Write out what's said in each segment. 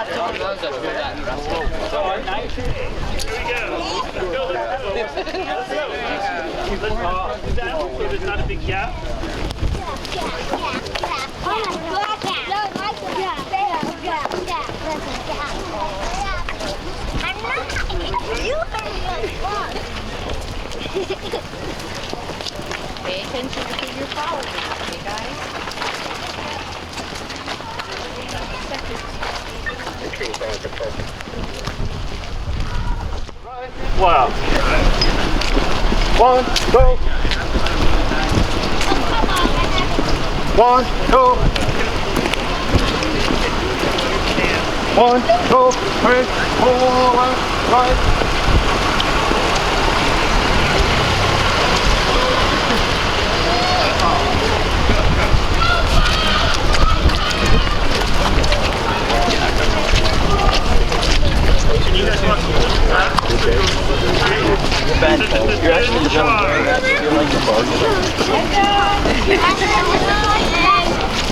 So there's not a big gap. Pay attention to who you're following, okay, guys? Wow. 1, 2. 1, 2. 1, 2, 3, 4, left, right. You're actually the villain. You're like the bargain.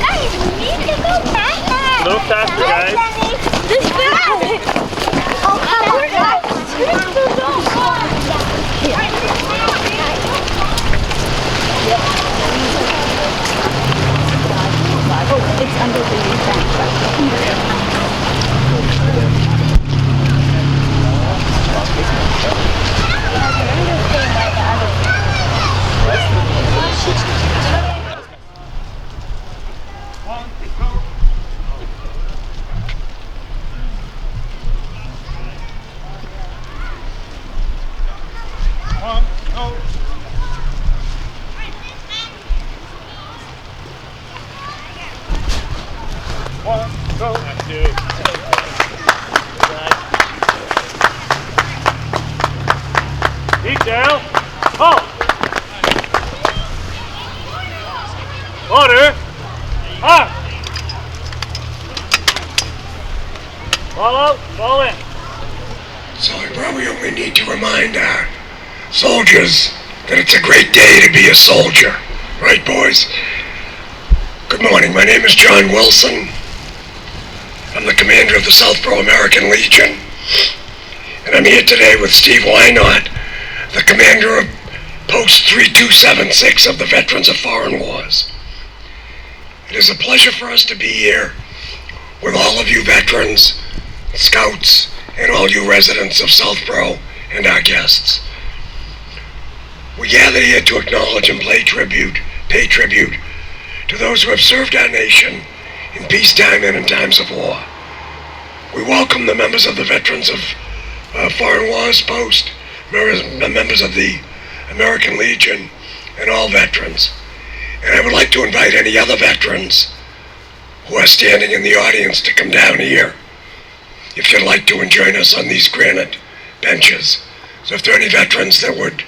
Guys, we need to go faster. Move faster, guys. This fast. Oh, It's under the bench. Detail. Halt. Order. Up. Fall in. So we probably only need to remind our soldiers that it's a great day to be a soldier. Right, boys? Good morning. My name is John Wilson. I'm the commander of the Southborough American Legion. And I'm here today with Steve Wynot, the commander of Post 3276 of the Veterans of Foreign Wars. It is a pleasure for us to be here with all of you veterans, scouts, and all you residents of Southborough and our guests. We gather here to acknowledge and pay tribute to those who have served our nation in peacetime and in times of war. We welcome the members of the Veterans of Foreign Wars Post, members of the American Legion, and all veterans. And I would like to invite any other veterans who are standing in the audience to come down here if you'd like to join us on these granite benches. So if there are any veterans that would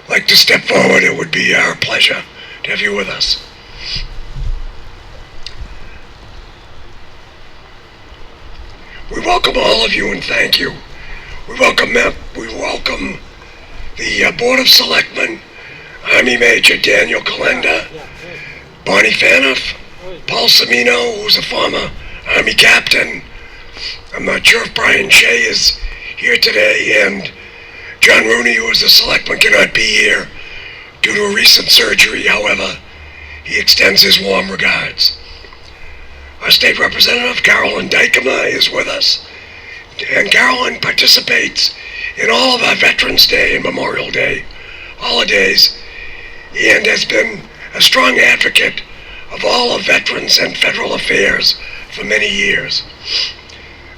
like to step forward, it would be our pleasure to have you with us. We welcome all of you and thank you. We welcome the Board of Selectmen, Army Major Daniel Calenda, Bonnie Fanoff, Paul Semino, who's a former Army captain. I'm not sure if Brian Shea is here today, and John Rooney, who is a selectman, cannot be here due to a recent surgery. However, he extends his warm regards. Our state representative, Carolyn Dykema, is with us, and Carolyn participates in all of our Veterans Day and Memorial Day holidays, and has been a strong advocate of all of veterans and federal affairs for many years.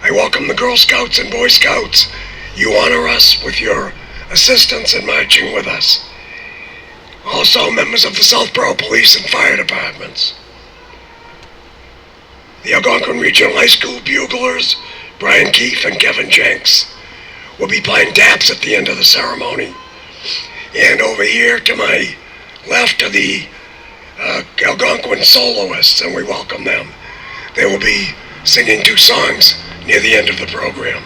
I welcome the Girl Scouts and Boy Scouts. You honor us with your assistance in marching with us. Also, members of the Southborough Police and Fire Departments. The Algonquin Regional High School buglers, Brian Keefe and Kevin Jenks, will be playing taps at the end of the ceremony. And over here to my left are the Algonquin soloists, and we welcome them. They will be singing 2 songs near the end of the program.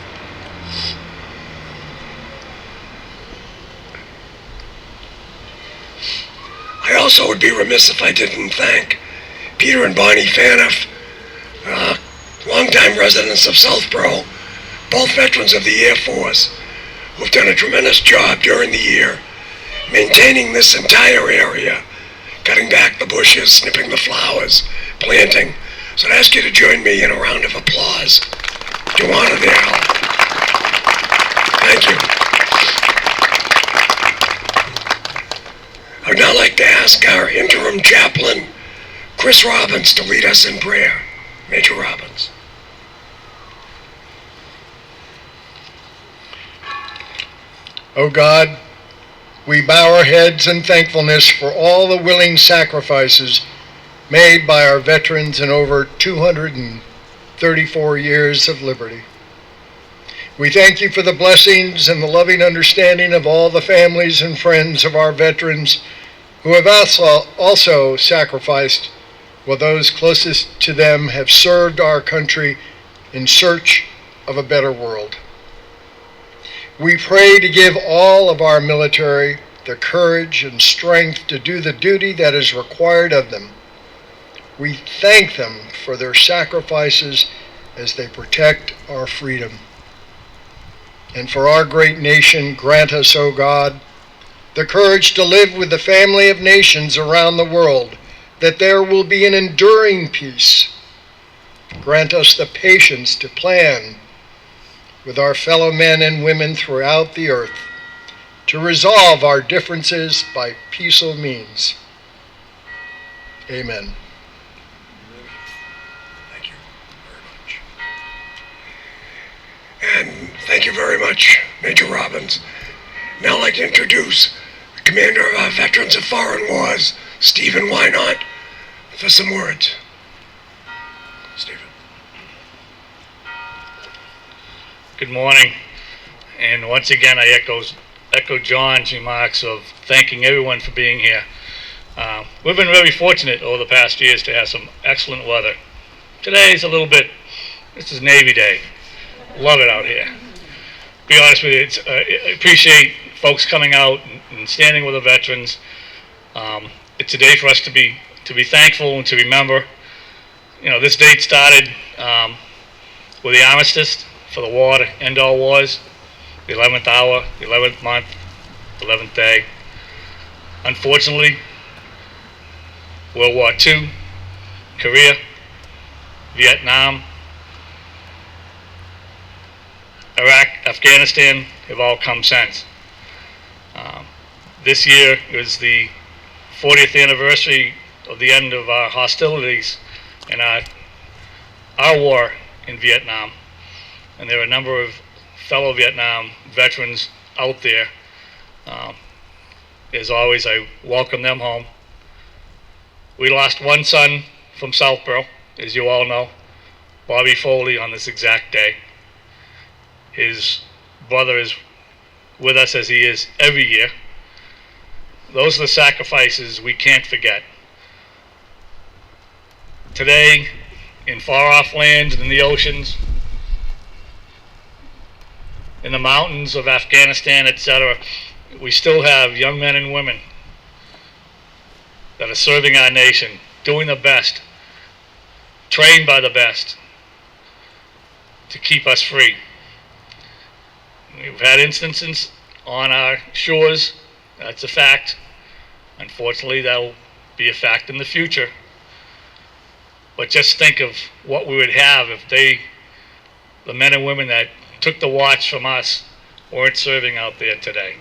I also would be remiss if I didn't thank Peter and Bonnie Fanoff, longtime residents of Southborough, both veterans of the Air Force, who've done a tremendous job during the year, maintaining this entire area, cutting back the bushes, snipping the flowers, planting. So I'd ask you to join me in a round of applause to honor their help. Thank you. I would now like to ask our interim chaplain, Chris Robbins, to lead us in prayer. Major Robbins. O God, we bow our heads in thankfulness for all the willing sacrifices made by our veterans in over 234 years of liberty. We thank you for the blessings and the loving understanding of all the families and friends of our veterans who have also sacrificed while those closest to them have served our country in search of a better world. We pray to give all of our military the courage and strength to do the duty that is required of them. We thank them for their sacrifices as they protect our freedom. And for our great nation, grant us, O God, the courage to live with the family of nations around the world, that there will be an enduring peace. Grant us the patience to plan with our fellow men and women throughout the earth, to resolve our differences by peaceful means. Amen. Thank you very much. And thank you very much, Major Robbins. Now I'd like to introduce the Commander of our Veterans of Foreign Wars, Stephen Wynot, for some words. Stephen. Good morning. And once again, I echo John's remarks of thanking everyone for being here. We've been very fortunate over the past years to have some excellent weather. Today's a little bit, this is Navy Day. Love it out here. Be honest with you, I appreciate folks coming out and standing with the veterans. It's a day for us to be thankful and to remember. You know, this date started with the armistice for the war to end all wars, the 11th hour, the 11th month, 11th day. Unfortunately, World War II, Korea, Vietnam, Iraq, Afghanistan have all come since. This year is the 40th anniversary of the end of our hostilities and our war in Vietnam. And there are a number of fellow Vietnam veterans out there. As always, I welcome them home. We lost one son from Southborough, as you all know, Bobby Foley, on this exact day. His brother is with us as he is every year. Those are the sacrifices we can't forget. Today, in far-off lands and in the oceans, in the mountains of Afghanistan, etc., we still have young men and women that are serving our nation, doing the best, trained by the best to keep us free. We've had instances on our shores, that's a fact. Unfortunately, that'll be a fact in the future. But just think of what we would have if the men and women that took the watch from us weren't serving out there today.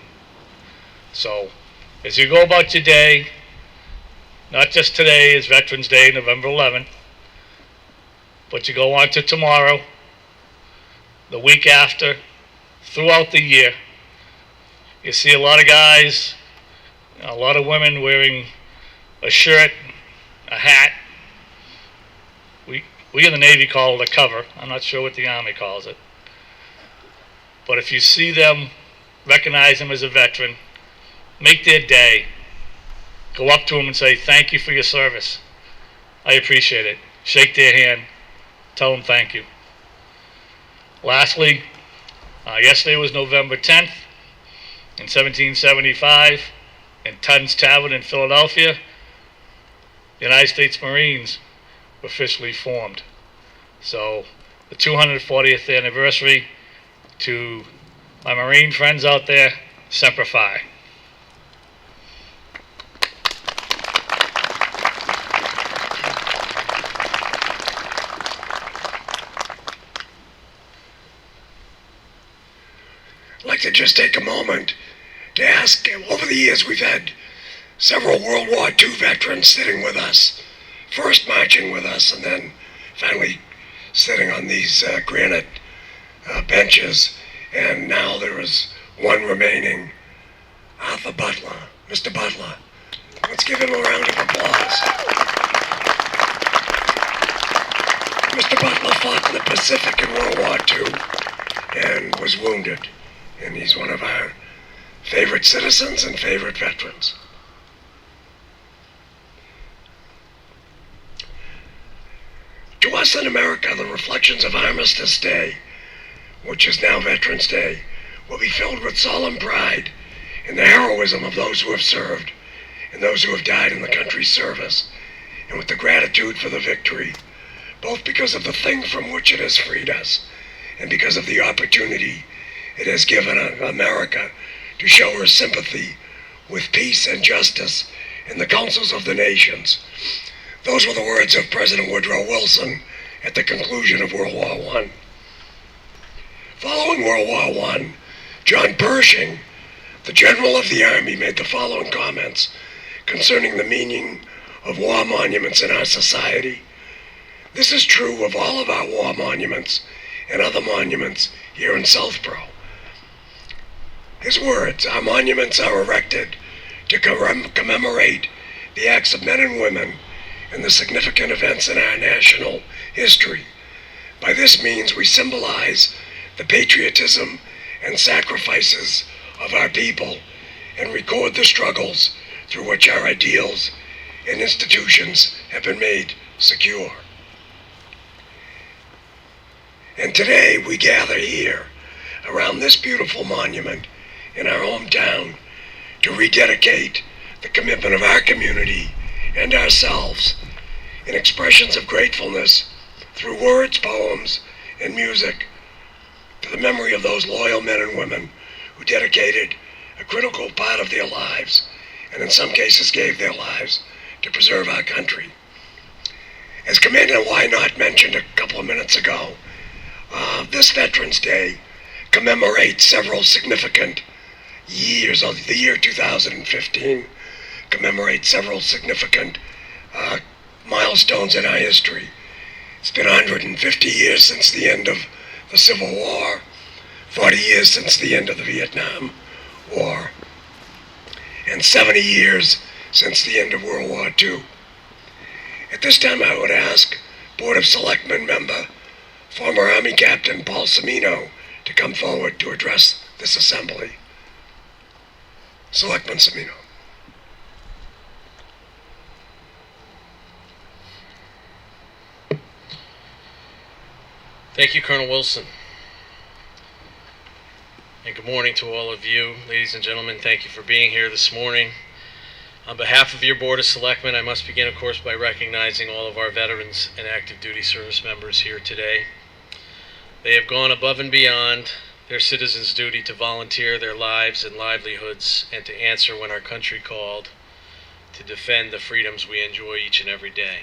So, as you go about your day, not just today is Veterans Day, November 11th, but you go on to tomorrow, the week after, throughout the year. You see a lot of guys, a lot of women wearing a shirt, a hat. We in the Navy call it a cover. I'm not sure what the Army calls it. But if you see them, recognize them as a veteran, make their day. Go up to them and say, thank you for your service. I appreciate it. Shake their hand. Tell them thank you. Lastly, yesterday was November 10th. In 1775, in Tunn's Tavern in Philadelphia, the United States Marines were officially formed. So the 240th anniversary to my Marine friends out there, Semper Fi. I'd like to just take a moment to ask, over the years we've had several World War II veterans sitting with us, first marching with us and then finally sitting on these granite benches, and now there is one remaining, Arthur Butler. Mr. Butler, let's give him a round of applause. Mr. Butler fought in the Pacific in World War II and was wounded, and he's one of our favorite citizens and favorite veterans. To us in America, the reflections of Armistice Day, which is now Veterans Day, will be filled with solemn pride in the heroism of those who have served and those who have died in the country's service, and with the gratitude for the victory, both because of the thing from which it has freed us and because of the opportunity it has given America to show her sympathy with peace and justice in the councils of the nations. Those were the words of President Woodrow Wilson at the conclusion of World War I. Following World War I, John Pershing, the General of the Army, made the following comments concerning the meaning of war monuments in our society. This is true of all of our war monuments and other monuments here in Southborough. His words, our monuments are erected to commemorate the acts of men and women and the significant events in our national history. By this means, we symbolize the patriotism and sacrifices of our people and record the struggles through which our ideals and institutions have been made secure. And today we gather here around this beautiful monument in our hometown to rededicate the commitment of our community and ourselves in expressions of gratefulness through words, poems, and music to the memory of those loyal men and women who dedicated a critical part of their lives, and in some cases gave their lives, to preserve our country. As Commander Wynot mentioned a couple of minutes ago, this Veterans Day commemorates several significant years. The year 2015 commemorates several significant milestones in our history. It's been 150 years since the end of the Civil War, 40 years since the end of the Vietnam War, and 70 years since the end of World War II. At this time, I would ask Board of Selectmen member, former Army Captain Paul Semino, to come forward to address this assembly. Selectman Semino. Thank you, Colonel Wilson. And good morning to all of you. Ladies and gentlemen, thank you for being here this morning. On behalf of your Board of Selectmen, I must begin, of course, by recognizing all of our veterans and active duty service members here today. They have gone above and beyond their citizens' duty to volunteer their lives and livelihoods and to answer when our country called, to defend the freedoms we enjoy each and every day.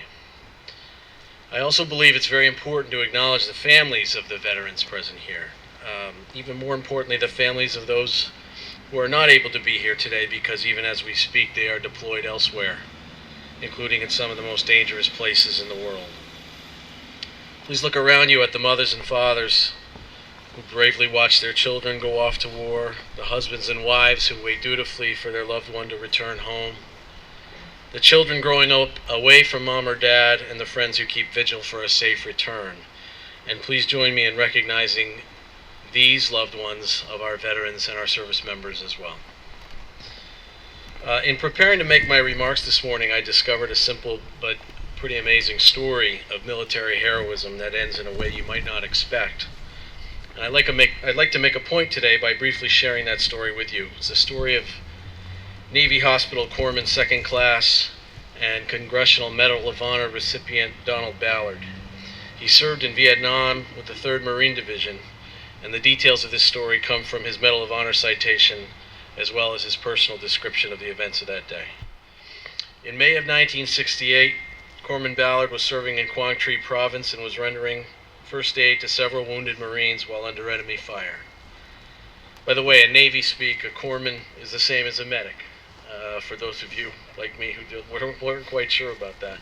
I also believe it's very important to acknowledge the families of the veterans present here. Even more importantly, the families of those who are not able to be here today, because even as we speak, they are deployed elsewhere, including in some of the most dangerous places in the world. Please look around you at the mothers and fathers who bravely watch their children go off to war, the husbands and wives who wait dutifully for their loved one to return home, the children growing up away from mom or dad, and the friends who keep vigil for a safe return. And please join me in recognizing these loved ones of our veterans and our service members as well. In preparing to make my remarks this morning, I discovered a simple but pretty amazing story of military heroism that ends in a way you might not expect. And I'd like to make a point today by briefly sharing that story with you. It's the story of Navy Hospital Corpsman Second Class and Congressional Medal of Honor recipient Donald Ballard. He served in Vietnam with the 3rd Marine Division, and the details of this story come from his Medal of Honor citation as well as his personal description of the events of that day. In May of 1968, Corporal Ballard was serving in Quang Tri Province and was rendering first aid to several wounded Marines while under enemy fire. By the way, in Navy speak, a corpsman is the same as a medic. For those of you like me who weren't quite sure about that.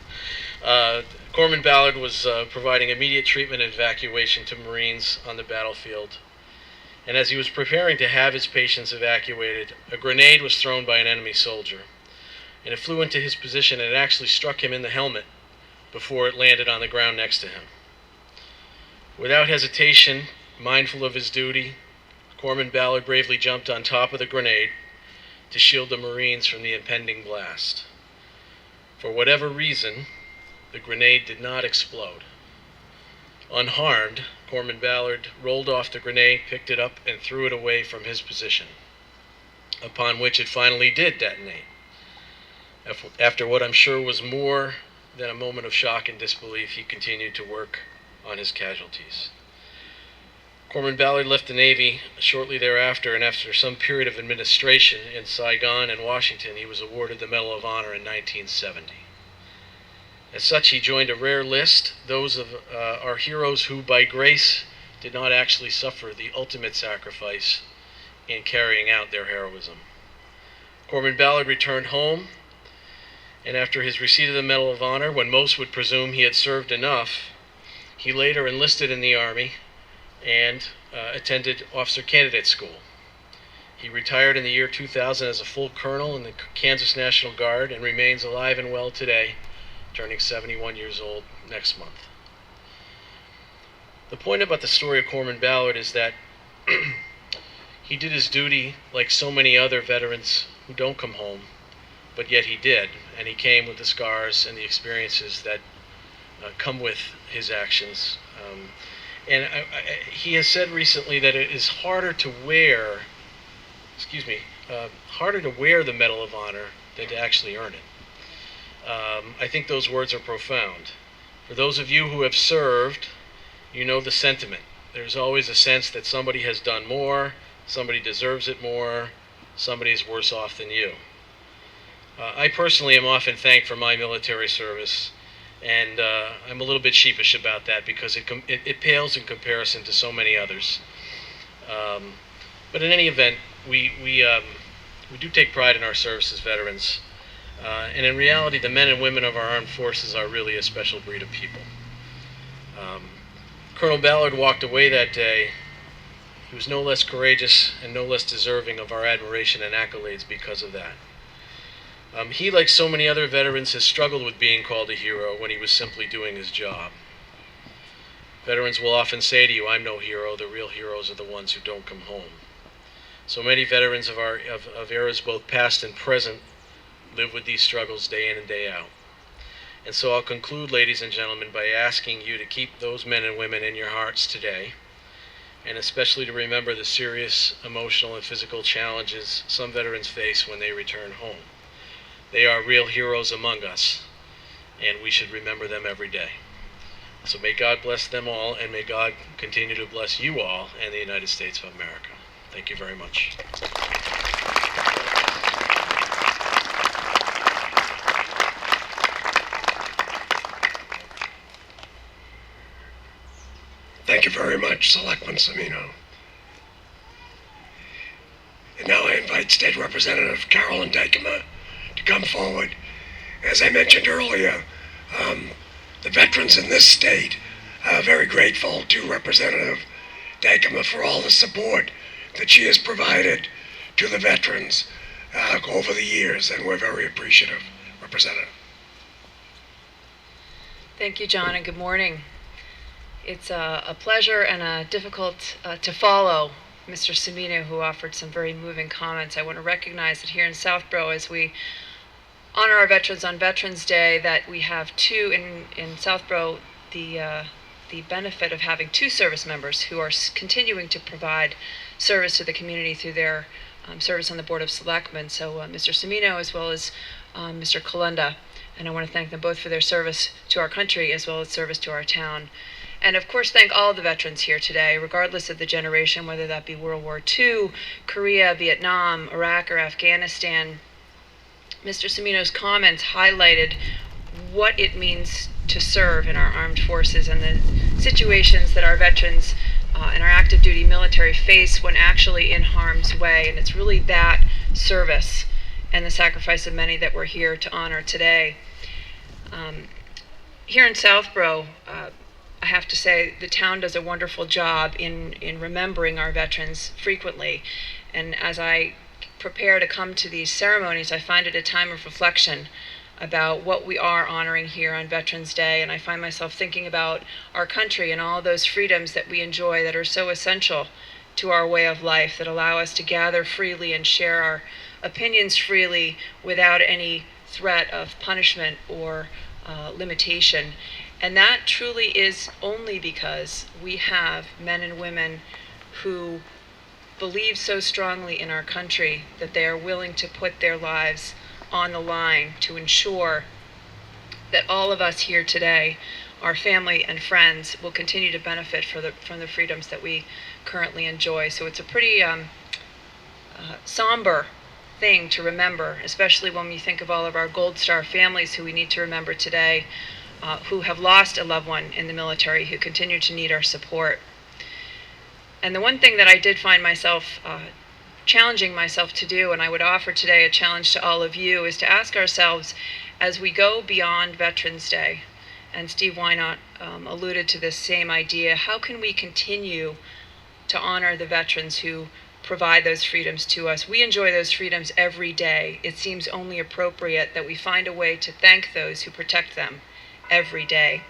Corporal Ballard was providing immediate treatment and evacuation to Marines on the battlefield. And as he was preparing to have his patients evacuated, a grenade was thrown by an enemy soldier. And it flew into his position and it actually struck him in the helmet before it landed on the ground next to him. Without hesitation, mindful of his duty, Corporal Ballard bravely jumped on top of the grenade to shield the Marines from the impending blast. For whatever reason, the grenade did not explode. Unharmed, Corporal Ballard rolled off the grenade, picked it up, and threw it away from his position, upon which it finally did detonate. After what I'm sure was more than a moment of shock and disbelief, he continued to work on his casualties. Corporal Ballard left the Navy shortly thereafter, and after some period of administration in Saigon and Washington, he was awarded the Medal of Honor in 1970. As such, he joined a rare list, those of our heroes who, by grace, did not actually suffer the ultimate sacrifice in carrying out their heroism. Corporal Ballard returned home, and after his receipt of the Medal of Honor, when most would presume he had served enough, he later enlisted in the Army and attended Officer Candidate School. He retired in the year 2000 as a full colonel in the Kansas National Guard and remains alive and well today, turning 71 years old next month. The point about the story of Corporal Ballard is that he did his duty like so many other veterans who don't come home, but yet he did, and he came with the scars and the experiences that come with his actions. He has said recently that it is harder to wear the Medal of Honor than to actually earn it. I think those words are profound. For those of you who have served, you know the sentiment. There's always a sense that somebody has done more, somebody deserves it more, somebody is worse off than you. I personally am often thanked for my military service, and I'm a little bit sheepish about that because it pales in comparison to so many others. But in any event, we do take pride in our service as veterans. And in reality, the men and women of our armed forces are really a special breed of people. Colonel Ballard walked away that day. He was no less courageous and no less deserving of our admiration and accolades because of that. He, like so many other veterans, has struggled with being called a hero when he was simply doing his job. Veterans will often say to you, "I'm no hero. The real heroes are the ones who don't come home." So many veterans of eras both past and present live with these struggles day in and day out. And so I'll conclude, ladies and gentlemen, by asking you to keep those men and women in your hearts today, and especially to remember the serious emotional and physical challenges some veterans face when they return home. They are real heroes among us, and we should remember them every day. So may God bless them all, and may God continue to bless you all and the United States of America. Thank you very much. Thank you very much, Selectman Semino. And now I invite State Representative Carolyn Dykema to come forward. As I mentioned earlier, the veterans in this state are very grateful to Representative Dykema for all the support that she has provided to the veterans over the years, and we're very appreciative. Representative. Thank you, John, and good morning. It's a pleasure and difficult to follow Mr. Semino, who offered some very moving comments. I want to recognize that here in Southborough, as we honor our veterans on Veterans Day, that we have two in Southborough, the benefit of having two service members who are continuing to provide service to the community through their service on the Board of Selectmen. So Mr. Semino as well as Mr. Kalenda. And I want to thank them both for their service to our country as well as service to our town. And of course, thank all the veterans here today, regardless of the generation, whether that be World War II, Korea, Vietnam, Iraq, or Afghanistan. Mr. Cimino's comments highlighted what it means to serve in our armed forces and the situations that our veterans and our active duty military face when actually in harm's way. And it's really that service and the sacrifice of many that we're here to honor today. Here in Southborough, I have to say the town does a wonderful job in remembering our veterans frequently. And as I prepare to come to these ceremonies, I find it a time of reflection about what we are honoring here on Veterans Day, and I find myself thinking about our country and all those freedoms that we enjoy that are so essential to our way of life, that allow us to gather freely and share our opinions freely without any threat of punishment or limitation. And that truly is only because we have men and women who believe so strongly in our country that they are willing to put their lives on the line to ensure that all of us here today, our family and friends, will continue to benefit from the freedoms that we currently enjoy. So it's a pretty somber thing to remember, especially when we think of all of our Gold Star families who we need to remember today, who have lost a loved one in the military, who continue to need our support. And the one thing that I did find myself challenging myself to do, and I would offer today a challenge to all of you, is to ask ourselves, as we go beyond Veterans Day, and Steve Wynot alluded to this same idea, how can we continue to honor the veterans who provide those freedoms to us? We enjoy those freedoms every day. It seems only appropriate that we find a way to thank those who protect them every day.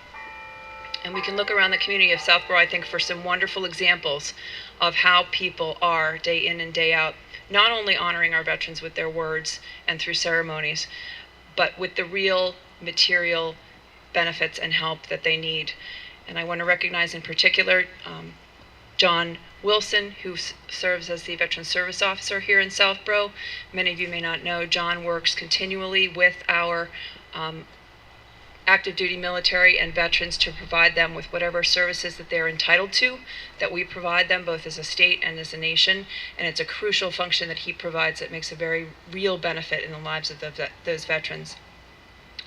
And we can look around the community of Southborough, I think, for some wonderful examples of how people are, day in and day out, not only honoring our veterans with their words and through ceremonies, but with the real material benefits and help that they need. And I want to recognize in particular John Wilson, who serves as the Veteran Service Officer here in Southborough. Many of you may not know, John works continually with our active duty military and veterans to provide them with whatever services that they're entitled to, that we provide them both as a state and as a nation. And it's a crucial function that he provides that makes a very real benefit in the lives of those veterans.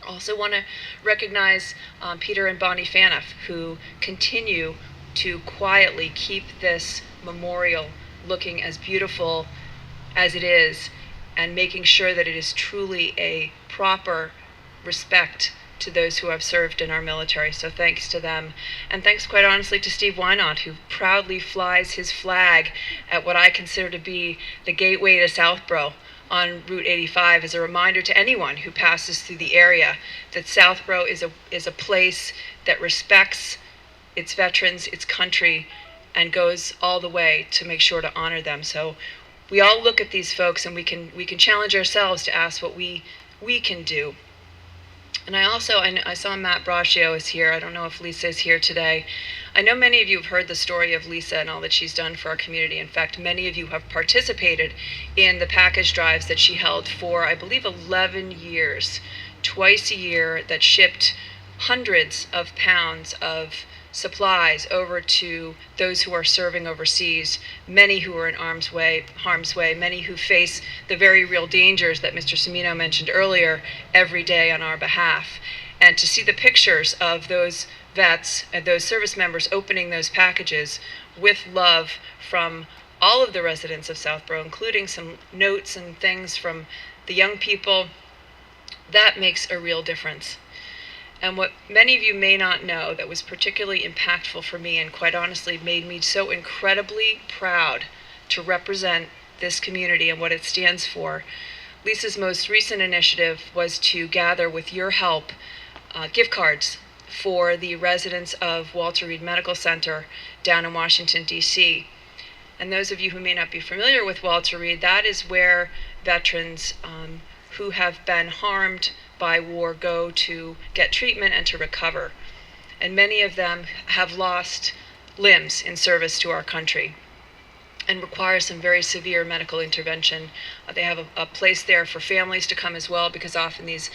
Also want to recognize Peter and Bonnie Faniff, who continue to quietly keep this memorial looking as beautiful as it is, and making sure that it is truly a proper respect to those who have served in our military. So thanks to them. And thanks, quite honestly, to Steve Wynot, who proudly flies his flag at what I consider to be the gateway to Southborough on Route 85, as a reminder to anyone who passes through the area that Southborough is a place that respects its veterans, its country, and goes all the way to make sure to honor them. So we all look at these folks and we can challenge ourselves to ask what we can do. And I saw Matt Braccio is here. I don't know if Lisa is here today. I know many of you have heard the story of Lisa and all that she's done for our community. In fact, many of you have participated in the package drives that she held for, I believe, 11 years, twice a year, that shipped hundreds of pounds of supplies over to those who are serving overseas, many who are in harm's way, many who face the very real dangers that Mr. Cimino mentioned earlier every day on our behalf. And to see the pictures of those vets and those service members opening those packages with love from all of the residents of Southborough, including some notes and things from the young people, that makes a real difference. And what many of you may not know that was particularly impactful for me, and quite honestly made me so incredibly proud to represent this community and what it stands for, Lisa's most recent initiative was to gather, with your help, gift cards for the residents of Walter Reed Medical Center down in Washington, D.C. And those of you who may not be familiar with Walter Reed, that is where veterans who have been harmed by war go to get treatment and to recover. And many of them have lost limbs in service to our country and require some very severe medical intervention. They have a place there for families to come as well, because often these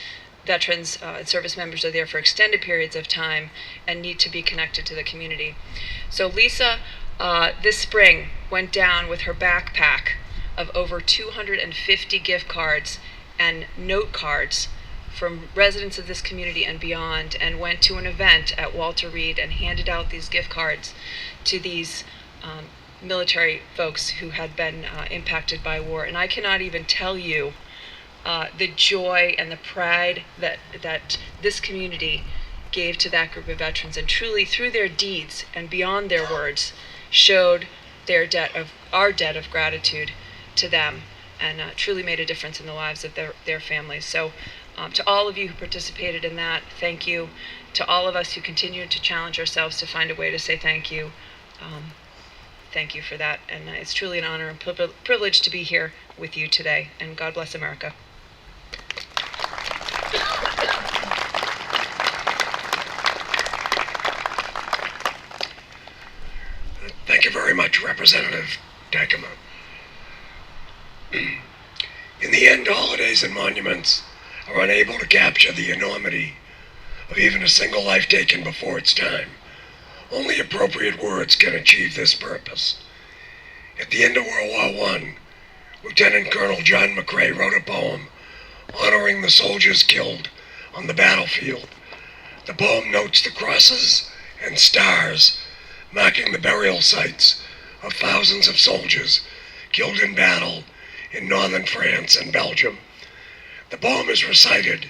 veterans and service members are there for extended periods of time and need to be connected to the community. So Lisa, this spring, went down with her backpack of over 250 gift cards and note cards from residents of this community and beyond, and went to an event at Walter Reed and handed out these gift cards to these military folks who had been impacted by war. And I cannot even tell you the joy and the pride that this community gave to that group of veterans, and truly through their deeds and beyond their words showed our debt of gratitude to them, and truly made a difference in the lives of their families. So to all of you who participated in that, thank you. To all of us who continue to challenge ourselves to find a way to say thank you, thank you for that. And it's truly an honor and privilege to be here with you today. And God bless America. Thank you very much, Representative Dykema. In the end, holidays and monuments are unable to capture the enormity of even a single life taken before its time. Only appropriate words can achieve this purpose. At the end of World War I, Lieutenant Colonel John McCrae wrote a poem honoring the soldiers killed on the battlefield. The poem notes the crosses and stars marking the burial sites of thousands of soldiers killed in battle in northern France and Belgium. The poem is recited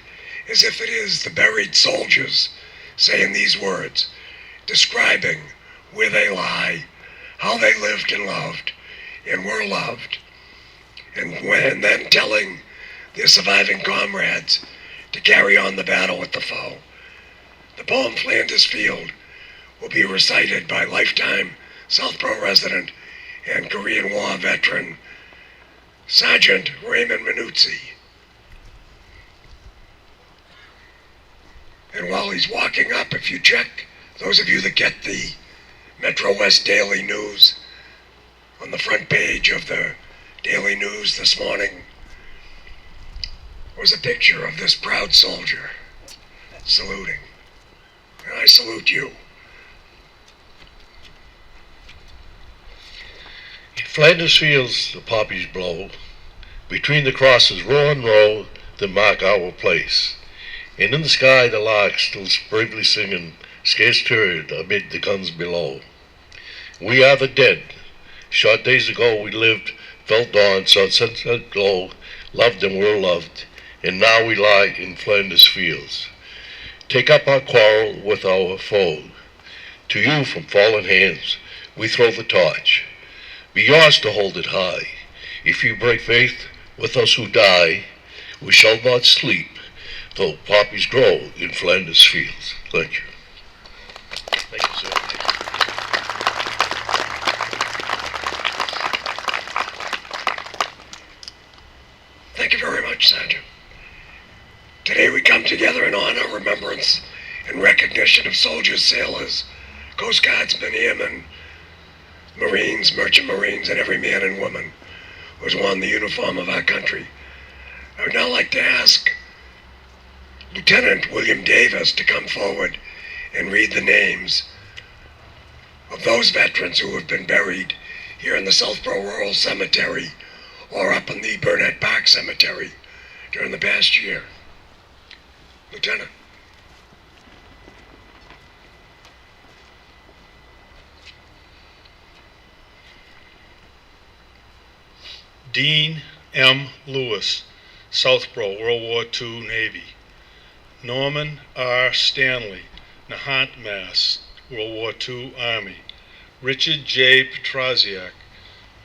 as if it is the buried soldiers saying these words, describing where they lie, how they lived and loved, and were loved, and then telling their surviving comrades to carry on the battle with the foe. The poem Flanders Field will be recited by lifetime Southborough resident and Korean War veteran Sergeant Raymond Minuzzi. And while he's walking up, if you check, those of you that get the Metro West Daily News, on the front page of the Daily News this morning was a picture of this proud soldier saluting. And I salute you. In Flanders fields the poppies blow, between the crosses row and row that mark our place. And in the sky the lark still bravely singing, scarce stirred amid the guns below. We are the dead. Short days ago we lived, felt dawn, saw sunset glow, loved and were loved, and now we lie in Flanders fields. Take up our quarrel with our foe. To you from fallen hands we throw the torch. Be yours to hold it high. If you break faith with us who die, we shall not sleep, though poppies grow in Flanders fields. Thank you. Thank you, sir. Thank you very much, Sergeant. Today we come together in honor, remembrance, and recognition of soldiers, sailors, Coast Guardsmen, airmen, Marines, merchant Marines, and every man and woman who has worn the uniform of our country. I would now like to ask Lieutenant William Davis to come forward and read the names of those veterans who have been buried here in the Southborough Rural Cemetery or up in the Burnett Park Cemetery during the past year. Lieutenant. Dean M. Lewis, Southborough, World War II Navy. Norman R. Stanley, Nahant, Mass., World War II Army. Richard J. Petrosiak,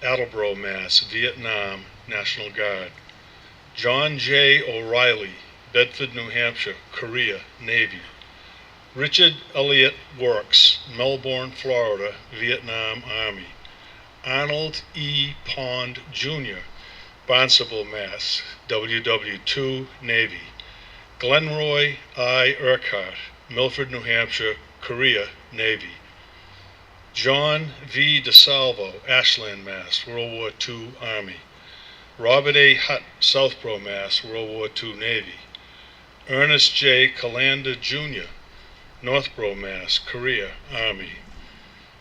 Attleboro, Mass., Vietnam, National Guard. John J. O'Reilly, Bedford, New Hampshire, Korea, Navy. Richard Elliott Works, Melbourne, Florida, Vietnam Army. Arnold E. Pond, Jr., Barnstable, Mass., WW2 Navy. Glenroy I. Urquhart, Milford, New Hampshire, Korea, Navy. John V. DeSalvo, Ashland, Mass., World War II Army. Robert A. Hutt, Southborough, Mass., World War II Navy. Ernest J. Calander Jr., Northborough, Mass., Korea, Army.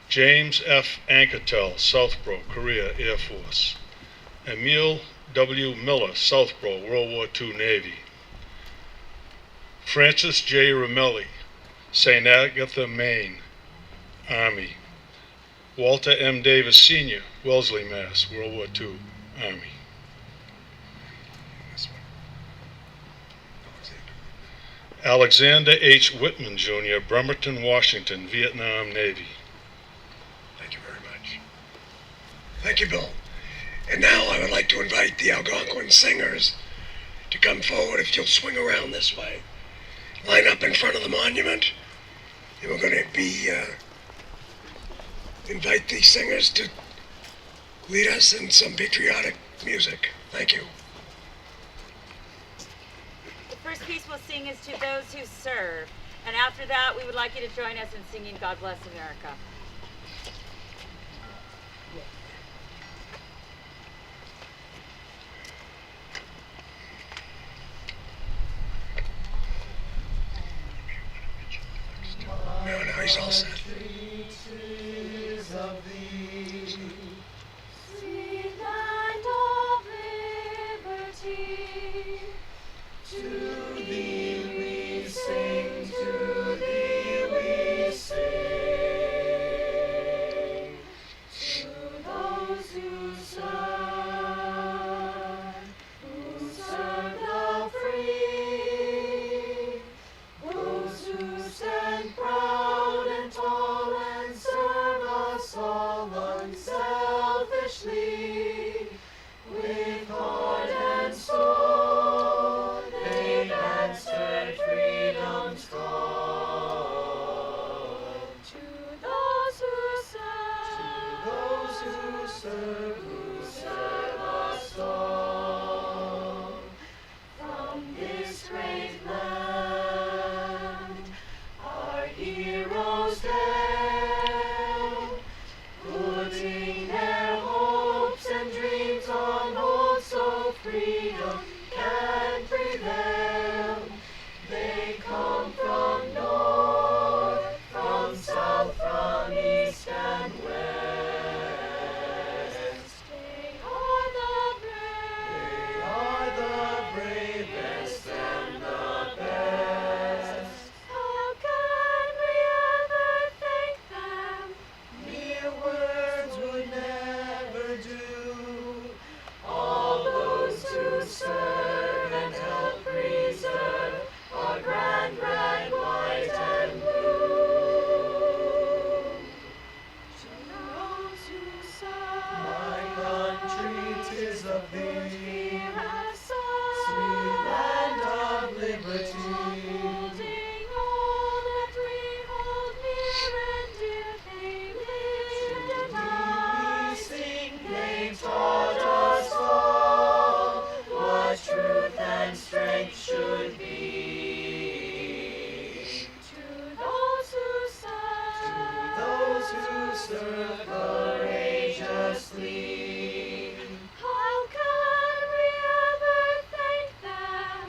James F. Anketel, Southborough, Korea, Air Force. Emil W. Miller, Southborough, World War II, Navy. Francis J. Ramelli, St. Agatha, Maine, Army. Walter M. Davis Sr., Wellesley, Mass., World War II, Army. Alexander H. Whitman Jr., Bremerton, Washington, Vietnam, Navy. Thank you very much. Thank you, Bill. And now I would like to invite the Algonquin singers to come forward if you'll swing around this way. Line up in front of the monument. And we're going to invite the singers to lead us in some patriotic music. Thank you. The first piece we'll sing is To Those Who Serve. And after that, we would like you to join us in singing God Bless America. No, he's all set. Sweet land of liberty, to thee we sing, to thee we sing. To those who serve thou free, those who stand proud and tall and serve us all unselfishly, with heart and soul they've answered freedom's call. To those who serve us all, from this great land our heroes hail, putting their hopes and dreams on hold so freedom can prevail. They come from north, from south, from east and west. They are the bravest and the best. How can we ever thank them? Mere words would never do. All those who serve and help preserve our grand red, white, and blue. To those who serve, my country, 'tis of thee, sweet land of liberty. Holding all that we hold near and dear, they lived and died. They taught us all what truth and strength should be. To those who serve courageously, how can we ever thank them?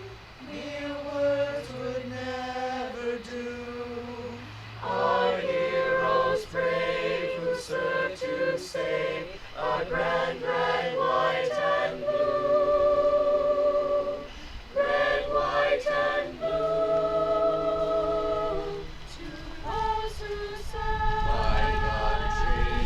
Mere words would never do. Our heroes brave who serve to save our grand red, white, and blue. Red, white, and blue. To those who serve, my country,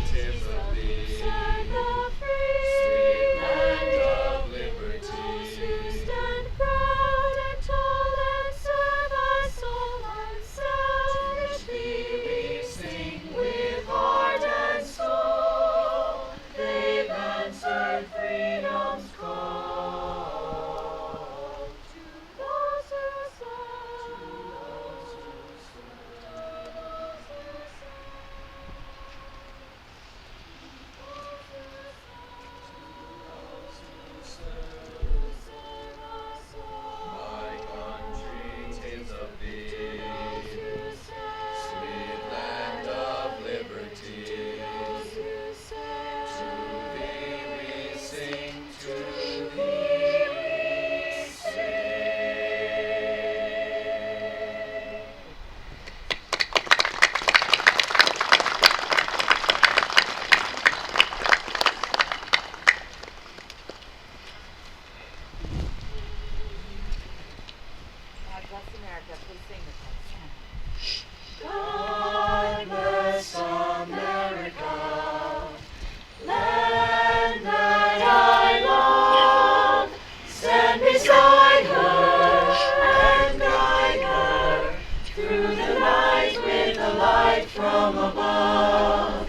from above,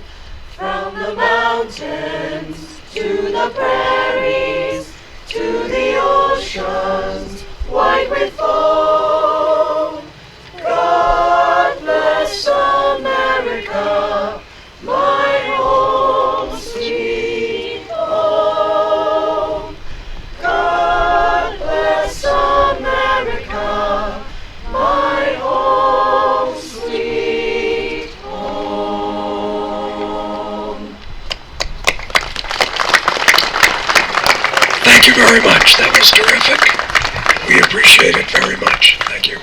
from the mountains to the prairies, to the oceans white with foam. God bless America, my home, sweet home. God bless America, my home, sweet home. Thank you very much. That was terrific. We appreciate it very much. Thank you.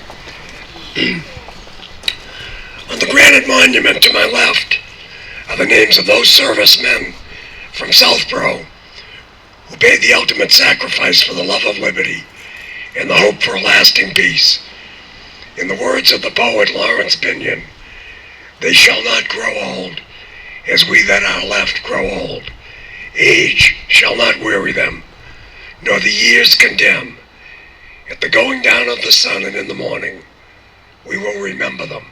On the granite monument to my left are the names of those servicemen from Southborough who paid the ultimate sacrifice for the love of liberty and the hope for a lasting peace. In the words of the poet Lawrence Binion, they shall not grow old as we that are left grow old. Age shall not weary them, nor the years condemn. At the going down of the sun and in the morning, we will remember them.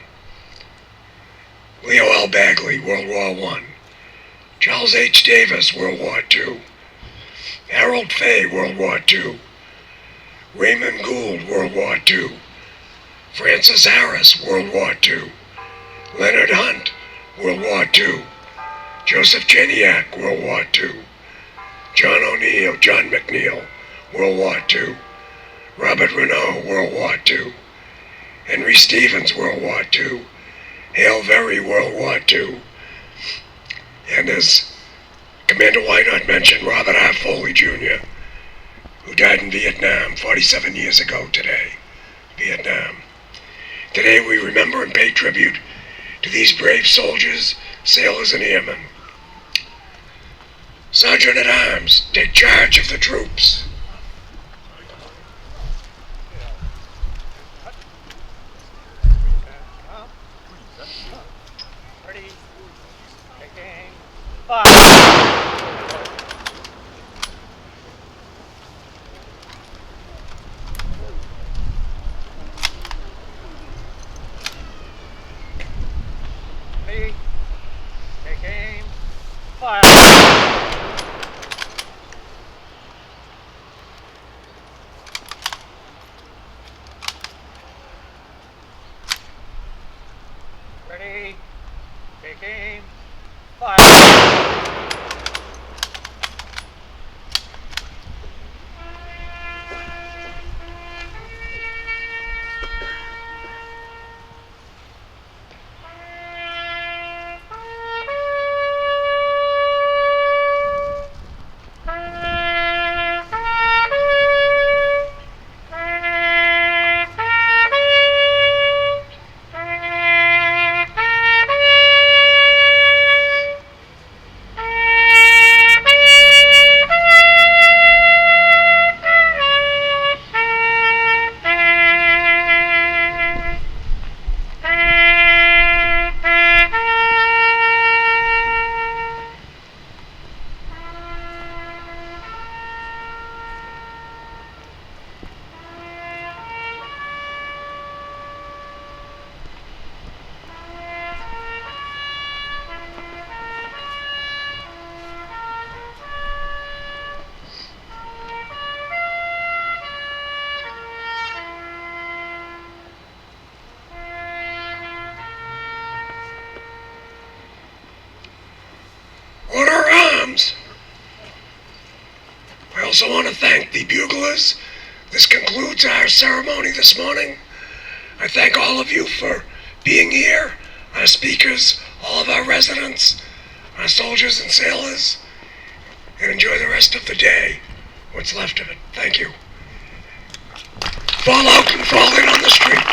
Leo L. Bagley, World War I. Charles H. Davis, World War II. Harold Fay, World War II. Raymond Gould, World War II. Francis Harris, World War II. Leonard Hunt, World War II. Joseph Janiak, World War II. John McNeil, World War II. Robert Renault, World War II. Henry Stevens, World War II. Hale Very, World War II. And as Commander Wynot mentioned, Robert R. Foley Jr., who died in Vietnam 47 years ago today. Vietnam. Today we remember and pay tribute to these brave soldiers, sailors, and airmen. Sergeant at Arms, take charge of the troops. Ready, taking, fire. Ready, taking, fire. Ready, taking, fire. Order arms! I also want to thank the buglers. This concludes our ceremony this morning. I thank all of you for being here, our speakers, all of our residents, our soldiers and sailors, and enjoy the rest of the day, what's left of it. Thank you. Fall out and fall in on the street.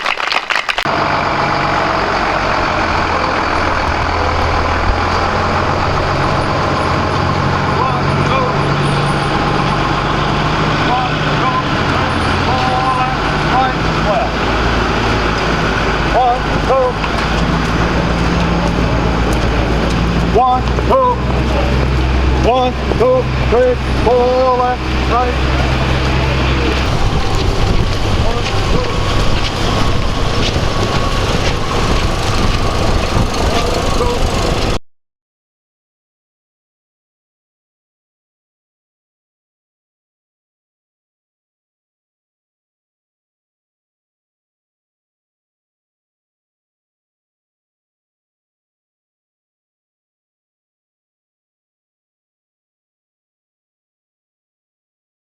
One, two, 1, 2, 3, 4, left, right.